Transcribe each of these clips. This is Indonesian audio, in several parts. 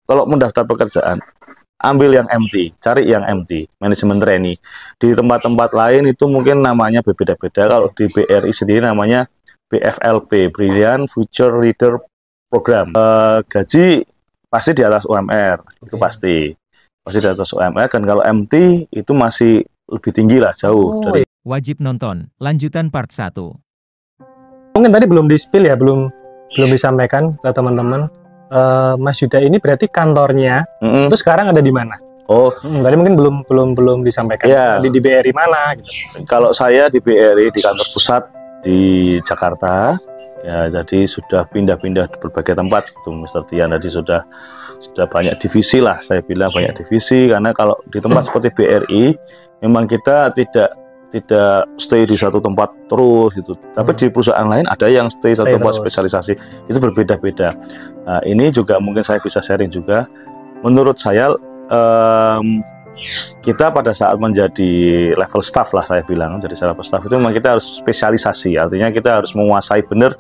kalau mendaftar pekerjaan, ambil yang MT, cari yang MT, manajemen trainee. Di tempat-tempat lain itu mungkin namanya berbeda-beda. Kalau di BRI sendiri namanya BFLP, Brilliant Future Leader Program. Gaji pasti di atas UMR, itu pasti di atas UMR. Dan kalau MT itu masih lebih tinggi lah, jauh dari. Wajib nonton lanjutan part 1. Mungkin tadi belum di-spill ya, belum disampaikan ke teman-teman. Mas Yuda ini berarti kantornya itu sekarang ada di mana? Oh, tadi mungkin belum disampaikan. Ya. Di BRI mana gitu. Kalau saya di BRI di kantor pusat di Jakarta, ya jadi sudah pindah-pindah di berbagai tempat gitu, Mr. Tian. Jadi sudah banyak divisi lah, saya bilang banyak divisi, karena kalau di tempat seperti BRI memang kita tidak stay di satu tempat terus gitu. Tapi di perusahaan lain ada yang stay satu tempat spesialisasi, itu berbeda-beda. Nah, ini juga mungkin saya bisa sharing juga. Menurut saya kita pada saat menjadi level staff lah, saya bilang jadi level staff itu memang kita harus spesialisasi, artinya kita harus menguasai benar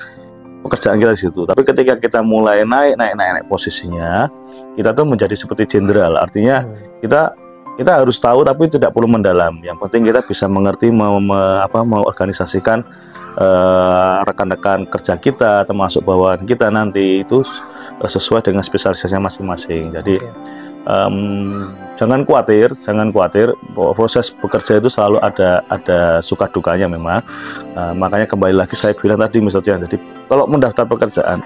pekerjaan kita di situ. Tapi ketika kita mulai naik posisinya, kita tuh menjadi seperti jenderal, artinya kita harus tahu tapi tidak perlu mendalam. Yang penting kita bisa mengerti mengorganisasikan rekan-rekan kerja kita, termasuk bawahan kita nanti itu sesuai dengan spesialisasinya masing-masing. Jadi jangan khawatir bahwa proses bekerja itu selalu ada suka dukanya memang. Makanya kembali lagi saya bilang tadi misalnya, jadi kalau mendaftar pekerjaan,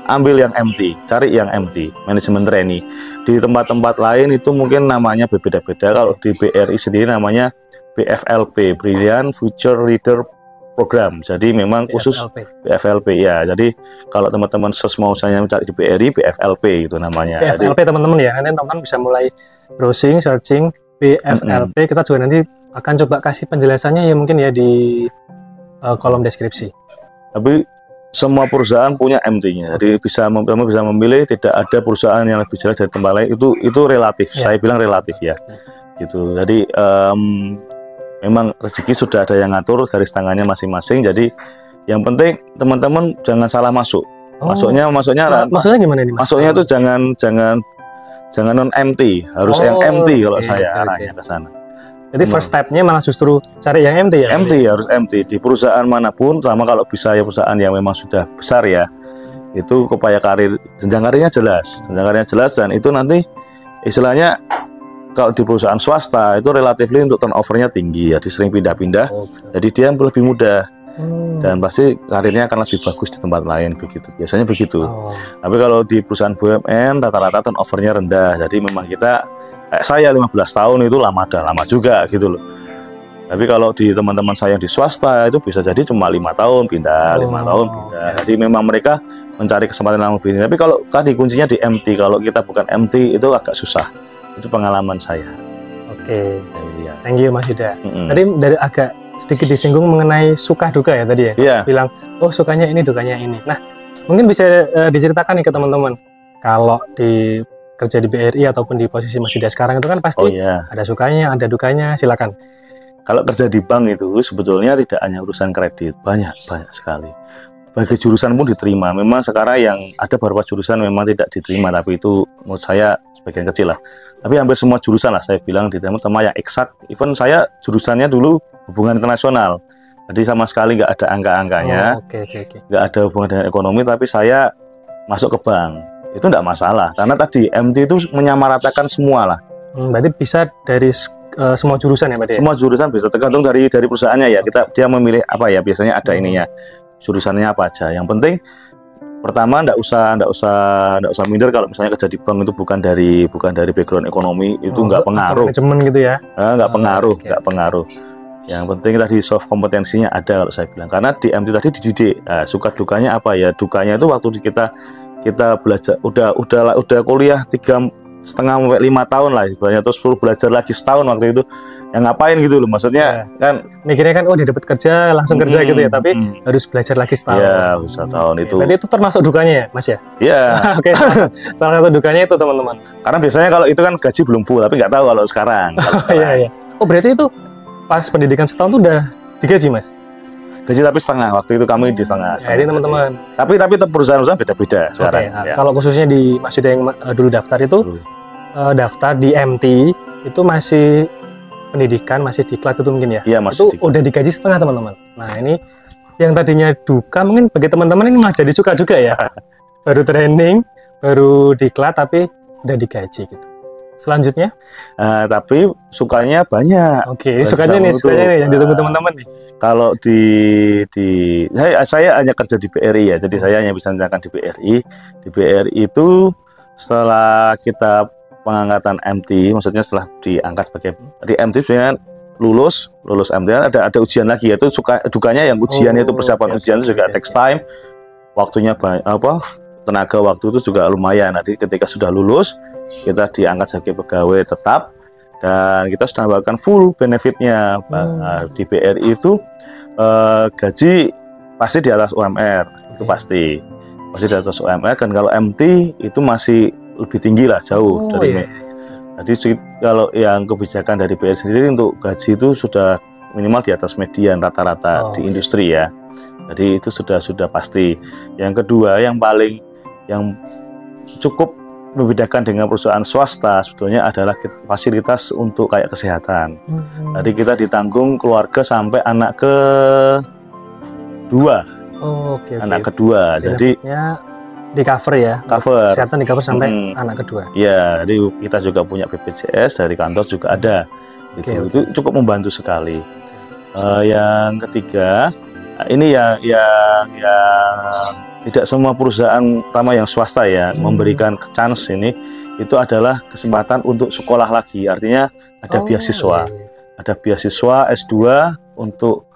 ambil yang MT, cari yang MT, manajemen trainee. Di tempat-tempat lain itu mungkin namanya berbeda-beda. Kalau di BRI sendiri namanya BFLP, Brilliant Future Leader Program. Jadi memang khusus BFLP ya. Jadi kalau teman-teman mau saya mencari di BRI, BFLP itu namanya. BFLP teman-teman ya, nanti teman-teman bisa mulai browsing, searching BFLP. Kita juga nanti akan coba kasih penjelasannya ya mungkin ya di kolom deskripsi. Tapi semua perusahaan punya MT-nya, jadi bisa memilih. Tidak ada perusahaan yang lebih jelek dari tempat lain. Itu relatif, saya bilang relatif ya, gitu. Jadi memang rezeki sudah ada yang ngatur, garis tangannya masing-masing. Jadi yang penting teman-teman jangan salah masuk. Maksudnya gimana ini? Masuknya itu jangan non MT, harus yang MT kalau saya arahnya ke sana. Jadi first step-nya malah justru cari yang MT ya? MT, harus MT. Di perusahaan manapun, sama kalau bisa ya perusahaan yang memang sudah besar ya, itu upaya karir, jenjang karirnya jelas, dan itu nanti istilahnya kalau di perusahaan swasta itu relatif untuk turnover-nya tinggi, jadi sering pindah-pindah, jadi dia lebih mudah. Dan pasti karirnya akan lebih bagus di tempat lain, begitu. Biasanya begitu. Tapi kalau di perusahaan BUMN rata-rata turnover-nya rendah, jadi memang kita saya 15 tahun itu lama juga gitu loh. Tapi kalau di teman-teman saya yang di swasta itu bisa jadi cuma 5 tahun pindah, 5 tahun pindah. Jadi memang mereka mencari kesempatan yang lebih. Tapi kalau tadi kuncinya di MT, kalau kita bukan MT itu agak susah. Itu pengalaman saya. Oke. Thank you Mas Yuda. Tadi dari agak sedikit disinggung mengenai suka duka ya tadi ya. Bilang sukanya ini, dukanya ini. Nah, mungkin bisa diceritakan nih ke teman-teman. Kalau di kerja di BRI ataupun di posisi Mas Yuda sekarang itu kan pasti ada sukanya, ada dukanya, silakan. Kalau kerja di bank itu sebetulnya tidak hanya urusan kredit, banyak sekali. Bagi jurusan pun diterima. Memang sekarang yang ada beberapa jurusan memang tidak diterima, tapi itu menurut saya sebagian kecil lah. Tapi hampir semua jurusan lah saya bilang diterima, terutama yang eksak. Even saya jurusannya dulu hubungan internasional, jadi sama sekali nggak ada angka-angkanya, nggak ada hubungan dengan ekonomi, tapi saya masuk ke bank. Itu tidak masalah, karena tadi MT itu menyamaratakan semua lah. Berarti bisa dari semua jurusan ya Pak? Semua jurusan bisa, tergantung dari perusahaannya ya. Dia memilih apa ya, biasanya ada ininya, jurusannya apa aja. Yang penting pertama nggak usah minder kalau misalnya kerja di bank itu bukan dari background ekonomi, itu nggak pengaruh. Manajemen gitu ya? Nggak pengaruh. Yang penting tadi soft kompetensinya ada kalau saya bilang. Karena di MT tadi dididik. Nah, suka dukanya apa ya? Dukanya itu waktu kita belajar udah kuliah 3,5 sampai 5 tahun lah istilahnya, terus perlu belajar lagi setahun waktu itu. Yang ngapain gitu loh, maksudnya kan mikirnya kan dia dapat kerja langsung kerja gitu ya, tapi harus belajar lagi setahun. Ya, setahun itu. Berarti itu termasuk dukanya ya, Mas ya? Iya. Oke. Salah satu dukanya itu teman-teman. Karena biasanya kalau itu kan gaji belum full, tapi nggak tahu kalau sekarang. Iya. Oh berarti itu pas pendidikan setahun tuh udah digaji Mas? gaji tapi setengah. Waktu itu kami di setengah. Jadi teman-teman. Tapi perusahaan-perusahaan beda-beda sekarang. Ya. Kalau khususnya di Mas Yuda yang dulu daftar itu daftar di MT itu masih pendidikan, masih diklat itu mungkin ya? Iya, masih itu udah digaji setengah teman-teman. Nah ini yang tadinya duka mungkin bagi teman-teman ini malah jadi suka juga ya. Baru training, baru diklat tapi udah digaji gitu. Selanjutnya? Tapi sukanya banyak. Oke, sukanya nih yang ditunggu teman-teman nih. Kalau saya hanya kerja di BRI ya, jadi saya hanya bisa menjalankan di BRI. Di BRI itu setelah kita pengangkatan MT, maksudnya setelah diangkat sebagai di MT sebenarnya lulus MT ada ujian lagi, yaitu dukanya yang ujiannya itu persiapan ujian itu juga takes time, waktunya tenaga waktu itu juga lumayan. Nanti ketika sudah lulus kita diangkat sebagai pegawai tetap dan kita sudah mendapatkan full benefitnya. Di BRI itu gaji pasti di atas UMR, itu pasti di atas UMR, dan kalau MT itu masih lebih tinggi lah, jauh dari Jadi kalau yang kebijakan dari BRI sendiri untuk gaji itu sudah minimal di atas median rata-rata di industri ya. Jadi itu sudah pasti. Yang kedua yang cukup membedakan dengan perusahaan swasta sebetulnya adalah fasilitas untuk kayak kesehatan. Jadi kita ditanggung keluarga sampai anak kedua. Anak kedua. Jadi di cover ya, kesehatan di cover sampai anak kedua. Ya, jadi kita juga punya BPJS dari kantor juga ada. Itu cukup membantu sekali. Yang ketiga, ini yang tidak semua perusahaan, terutama yang swasta ya, memberikan chance ini, itu adalah kesempatan untuk sekolah lagi. Artinya ada beasiswa, ada beasiswa S2 untuk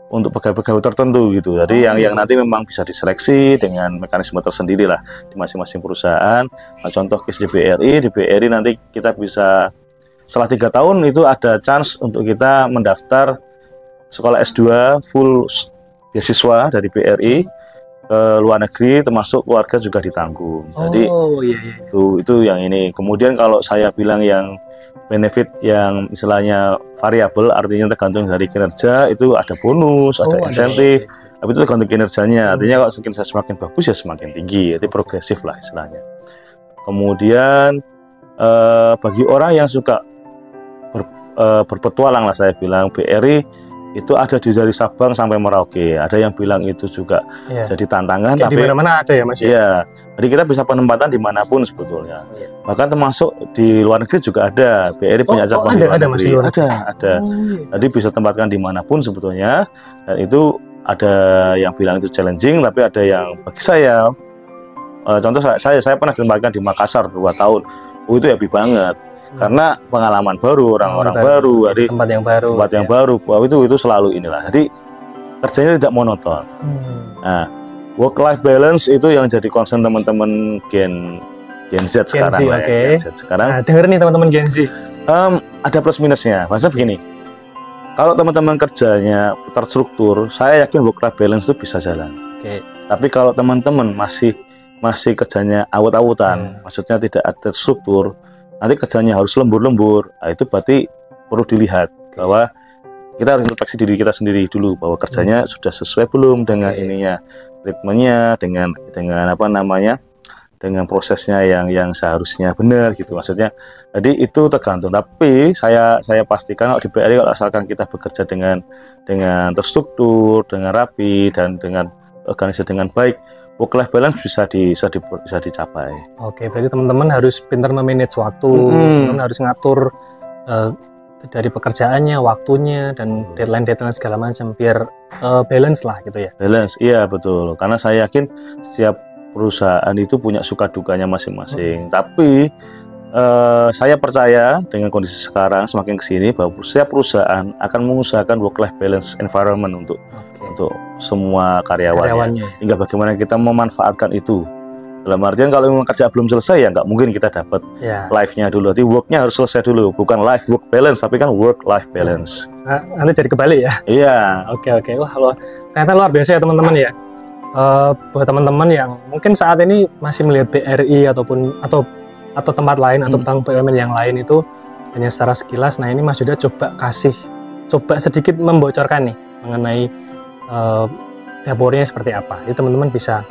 pegawai-pegawai tertentu gitu. Jadi yang nanti memang bisa diseleksi dengan mekanisme tersendiri lah di masing-masing perusahaan. Nah, contoh case di BRI nanti kita bisa setelah 3 tahun itu ada chance untuk kita mendaftar sekolah S2 full beasiswa dari BRI ke luar negeri, termasuk keluarga juga ditanggung. Jadi itu yang ini. Kemudian kalau saya bilang yang benefit yang istilahnya variabel, artinya tergantung dari kinerja, itu ada bonus, ada insentif, tapi itu tergantung kinerjanya. Artinya kalau kinerja semakin bagus ya semakin tinggi, itu progresif lah istilahnya. Kemudian bagi orang yang suka berpetualang lah, saya bilang BRI itu ada dari Sabang sampai Merauke. Ada yang bilang itu juga jadi tantangan. Kayak tapi di mana-mana ada ya Mas? Iya. Jadi kita bisa penempatan dimanapun sebetulnya. Bahkan termasuk di luar negeri juga ada. BRI punya cabang di luar negeri. Ada. Jadi bisa tempatkan dimanapun sebetulnya. Dan itu ada yang bilang itu challenging, tapi ada yang bagi saya, contoh saya pernah ditempatkan di Makassar 2 tahun. Itu happy banget. Karena pengalaman baru, orang-orang baru, jadi tempat yang baru, itu selalu inilah. Jadi kerjanya tidak monoton. Nah, work life balance itu yang jadi concern teman-teman Gen Z sekarang lah ya. Gen Z sekarang. Nah, denger nih teman-teman Gen Z. Ada plus minusnya. Maksudnya begini, kalau teman-teman kerjanya terstruktur, saya yakin work life balance itu bisa jalan. Tapi kalau teman-teman masih kerjanya awut-awutan, maksudnya tidak ada struktur, nanti kerjanya harus lembur-lembur. Nah, itu berarti perlu dilihat bahwa kita harus introspeksi diri kita sendiri dulu, bahwa kerjanya sudah sesuai belum dengan ininya, ritmenya, dengan dengan prosesnya yang seharusnya benar gitu maksudnya. Jadi itu tergantung. Tapi saya pastikan kalau di BRI, kalau asalkan kita bekerja dengan terstruktur, dengan rapi, dan dengan organisasi dengan baik, work life balance bisa dicapai. Berarti teman-teman harus pintar memanage waktu, teman-teman harus ngatur dari pekerjaannya, waktunya, dan deadline segala macam biar balance lah gitu ya. Balance, iya betul. Karena saya yakin setiap perusahaan itu punya suka dukanya masing-masing. Tapi saya percaya dengan kondisi sekarang semakin kesini bahwa setiap perusahaan akan mengusahakan work life balance environment untuk semua karyawannya. Hingga bagaimana kita memanfaatkan itu. Dalam artian kalau memang kerja belum selesai ya nggak mungkin kita dapat life-nya dulu. Jadi work-nya harus selesai dulu, bukan life-work balance, tapi kan work-life balance. Nanti jadi kebalik ya? Iya. Oke. Wah, ternyata luar biasa ya teman-teman ya. Buat teman-teman yang mungkin saat ini masih melihat BRI atau tempat lain atau bank BUMN yang lain itu hanya secara sekilas. Nah ini Mas Yuda coba sedikit membocorkan nih mengenai dapurnya seperti apa. Jadi teman-teman bisa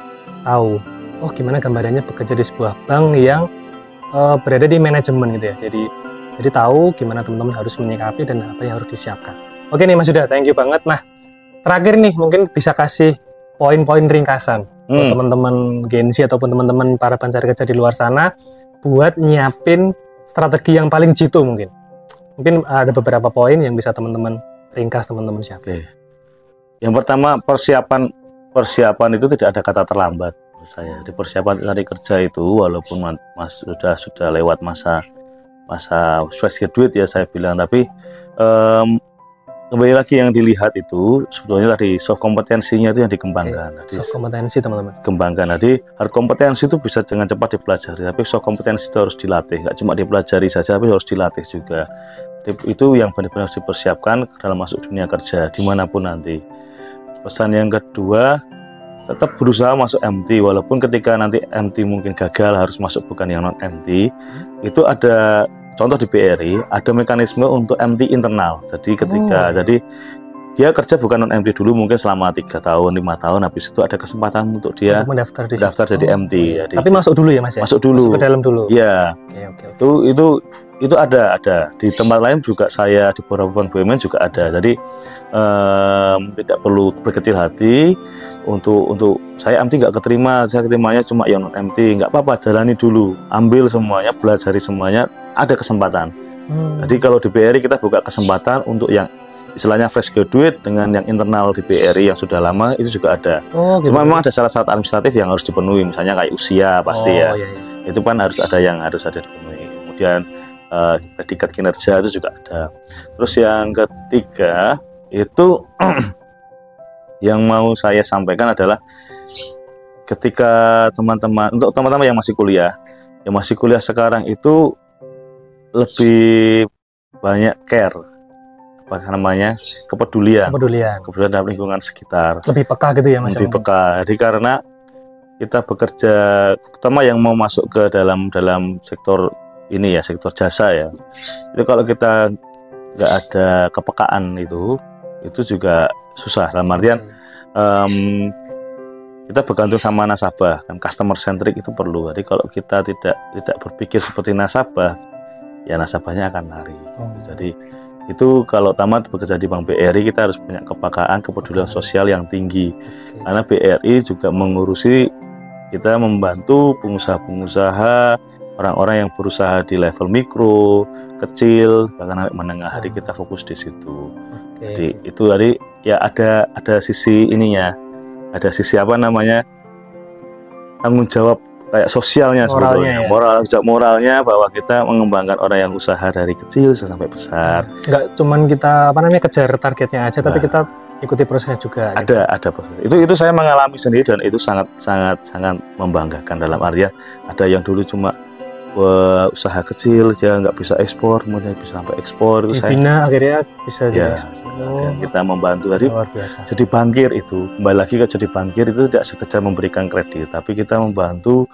tahu, oh gimana gambarannya bekerja di sebuah bank yang berada di manajemen gitu ya. Jadi tahu gimana teman-teman harus menyikapi dan apa yang harus disiapkan. Oke nih Mas Yuda, thank you banget. Nah, terakhir nih mungkin bisa kasih poin-poin ringkasan buat teman-teman Gen Z ataupun teman-teman para pencari kerja di luar sana buat nyiapin strategi yang paling jitu mungkin. Mungkin ada beberapa poin yang bisa teman-teman ringkas teman-teman siapin. Yang pertama, persiapan itu tidak ada kata terlambat menurut saya. Di persiapan cari kerja itu walaupun sudah lewat masa fresh graduate ya saya bilang, tapi kembali lagi yang dilihat itu sebetulnya tadi soft kompetensinya itu yang dikembangkan. Jadi, soft kompetensi teman-teman. Kembangkan. Jadi hard kompetensi itu bisa dengan cepat dipelajari, tapi soft kompetensi itu harus dilatih. Nggak cuma dipelajari saja, tapi harus dilatih juga. Itu yang benar-benar dipersiapkan dalam masuk dunia kerja dimanapun nanti. Pesan yang kedua, tetap berusaha masuk MT, walaupun ketika nanti MT mungkin gagal harus masuk bukan yang non MT. Itu ada contoh di BRI, ada mekanisme untuk MT internal. Jadi jadi dia kerja bukan non MT dulu mungkin selama 3 tahun, 5 tahun, habis itu ada kesempatan untuk dia mendaftar jadi MT. Jadi, tapi masuk dulu ya Mas ya? Masuk dulu. Masuk ke dalam dulu. Iya. Itu ada di tempat lain juga, saya di beberapa BUMN juga ada. Jadi tidak perlu berkecil hati untuk saya MT nggak keterima, saya keterimanya cuma yang non MT, nggak apa-apa, jalani dulu, ambil semuanya, pelajari semuanya, ada kesempatan. Jadi kalau di BRI kita buka kesempatan untuk yang istilahnya fresh graduate dengan yang internal di BRI yang sudah lama itu juga ada. Cuma memang ada syarat-syarat administratif yang harus dipenuhi, misalnya kayak usia pasti ya. Itu kan harus ada dipenuhi. Kemudian predikat kinerja itu juga ada. Terus yang ketiga itu yang mau saya sampaikan adalah ketika untuk teman-teman yang masih kuliah sekarang itu lebih banyak care, kepedulian dalam lingkungan sekitar, lebih peka gitu ya Mas. Lebih peka. Jadi karena kita bekerja, terutama yang mau masuk ke dalam sektor ini ya, sektor jasa ya, itu kalau kita nggak ada kepekaan itu juga susah. Dalam artian kita bergantung sama nasabah, kan customer centric itu perlu. Jadi kalau kita tidak berpikir seperti nasabah, ya nasabahnya akan lari. Jadi itu kalau tamat bekerja di Bank BRI kita harus punya kepekaan, kepedulian sosial yang tinggi. Karena BRI juga mengurusi, kita membantu pengusaha-pengusaha, orang-orang yang berusaha di level mikro, kecil, bahkan menengah. Jadi kita fokus di situ. Jadi itu tadi ya ada sisi ininya, ada sisi tanggung jawab kayak sosialnya sebetulnya, moralnya bahwa kita mengembangkan orang yang usaha dari kecil sampai besar. Enggak cuman kita kejar targetnya aja, tapi kita ikuti prosesnya juga. Ada proses. Itu saya mengalami sendiri dan itu sangat membanggakan. Dalam artian ada yang dulu cuma usaha kecil, dia nggak bisa ekspor, kemudian bisa sampai ekspor. Itu dibina akhirnya bisa kita membantu. Jadi bankir itu kembali lagi ke jadi bankir itu tidak sekedar memberikan kredit, tapi kita membantu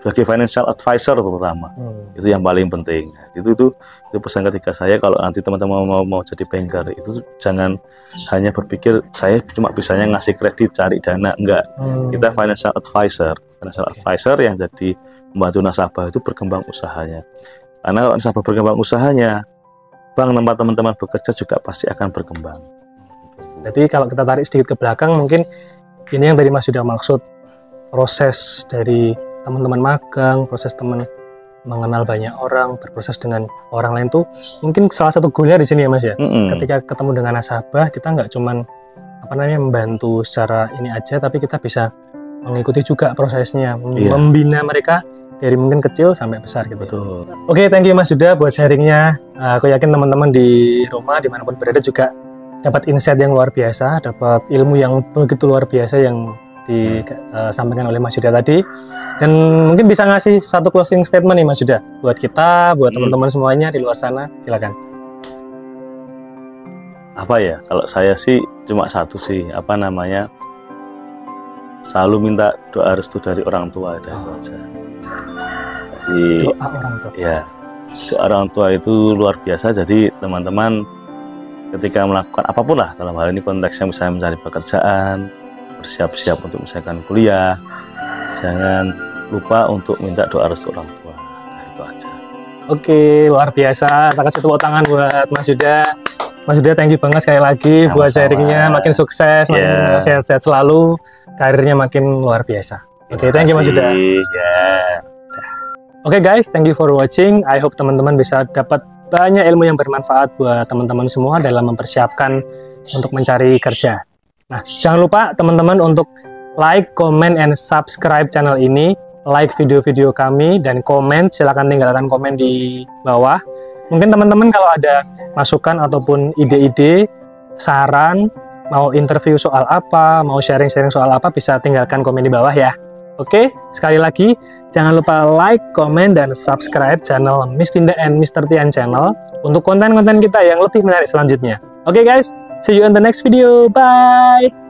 sebagai financial advisor terutama. Itu yang paling penting. Itu pesan ketiga saya. Kalau nanti teman-teman mau jadi banker, itu jangan hanya berpikir saya cuma bisanya ngasih kredit, cari dana, enggak. Kita financial advisor yang jadi membantu nasabah itu berkembang usahanya. Karena kalau nasabah berkembang usahanya, bank tempat teman-teman bekerja juga pasti akan berkembang. Jadi kalau kita tarik sedikit ke belakang, mungkin ini yang tadi Mas sudah maksud, proses dari teman-teman magang, proses teman mengenal banyak orang, berproses dengan orang lain tuh mungkin salah satu goalnya di sini ya Mas ya. Ketika ketemu dengan nasabah, kita nggak cuman membantu secara ini aja, tapi kita bisa mengikuti juga prosesnya, membina mereka dari mungkin kecil sampai besar gitu. Betul. Oke, thank you Mas Yuda buat sharingnya. Aku yakin teman-teman di rumah dimanapun berada juga dapat insight yang luar biasa, dapat ilmu yang begitu luar biasa yang disampaikan oleh Mas Yuda tadi. Dan mungkin bisa ngasih satu closing statement nih Mas Yuda buat kita, buat teman-teman semuanya di luar sana. Silakan. Apa ya? Kalau saya sih cuma satu sih, selalu minta doa restu dari orang tua itu aja. Jadi doa orang tua. Ya, doa orang tua itu luar biasa. Jadi teman-teman ketika melakukan apapun lah, dalam hal ini konteksnya misalnya mencari pekerjaan, bersiap-siap untuk misalkan kuliah, jangan lupa untuk minta doa restu orang tua. Nah, itu aja. Oke, luar biasa. Kita kasih tepuk tangan buat Mas Yuda. Mas Yuda, thank you banget sekali lagi buat sharingnya, makin sukses, makin sehat-sehat selalu, karirnya makin luar biasa. Oke, thank you Mas Yuda. Oke guys, thank you for watching. I hope teman-teman bisa dapat banyak ilmu yang bermanfaat buat teman-teman semua dalam mempersiapkan untuk mencari kerja. Nah, jangan lupa teman-teman untuk like, comment, and subscribe channel ini, like video-video kami, dan komen, silahkan tinggalkan komen di bawah. Mungkin teman-teman kalau ada masukan ataupun ide-ide, saran, mau interview soal apa, mau sharing-sharing soal apa, bisa tinggalkan komen di bawah ya. Oke, sekali lagi, jangan lupa like, comment, dan subscribe channel Miss Dinda and Mr. Tian channel untuk konten-konten kita yang lebih menarik selanjutnya. Oke guys, see you in the next video. Bye!